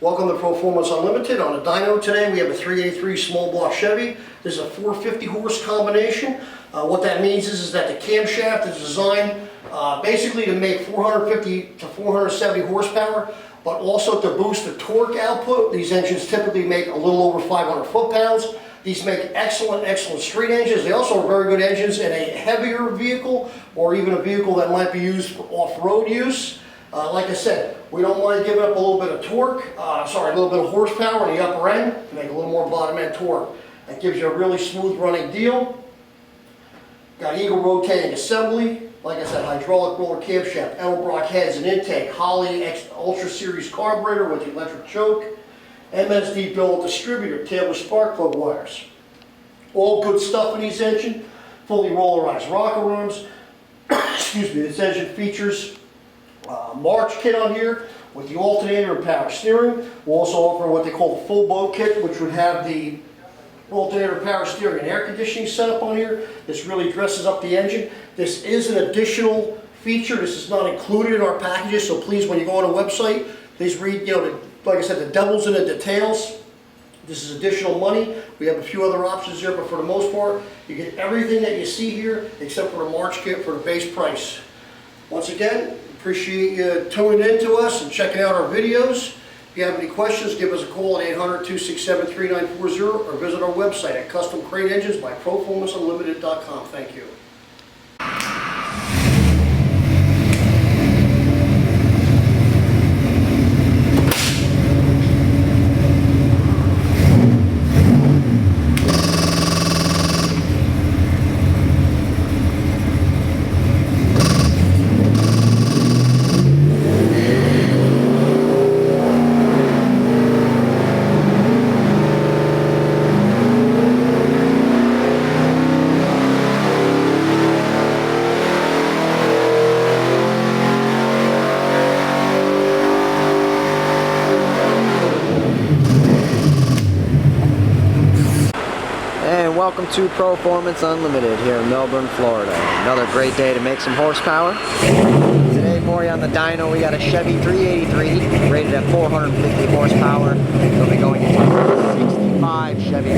Welcome to Proformance Unlimited. On the dyno today we have a 383 small block Chevy. This is a 450 horse combination. What that means is that the camshaft is designed basically to make 450 to 470 horsepower, but also to boost the torque output. These engines typically make a little over 500 foot-pounds. These make excellent street engines. They also are very good engines in a heavier vehicle or even a vehicle that might be used for off-road use. Like I said, we don't want to give up a little bit of torque, a little bit of horsepower in the upper end to make a little more bottom end torque. That gives you a really smooth running deal. Got Eagle rotating assembly. Like I said, hydraulic roller camshaft, Edelbrock heads and intake, Holley Ultra Series carburetor with the electric choke, MSD billet distributor, Taylor spark plug wires. All good stuff in these engine. Fully rollerized rocker arms. Excuse me, this engine features March kit on here with the alternator and power steering. We'll also offer what they call the full boat kit, which would have the alternator, power steering, and air conditioning setup on here. This really dresses up the engine. This is an additional feature. This is not included in our packages, so please, when you go on the website, please read, like I said, the devil's in the details. This is additional money. We have a few other options here, but for the most part, you get everything that you see here except for the March kit for the base price. Once again, appreciate you tuning in to us and checking out our videos. If you have any questions, give us a call at 800-267-3940 or visit our website at Custom Crate Engines by ProformanceUnlimited.com. Thank you. Welcome to Proformance Unlimited here in Melbourne, Florida. Another great day to make some horsepower. Today, more on the dyno, we got a Chevy 383 rated at 450 horsepower. We'll be going into a 65 Chevy.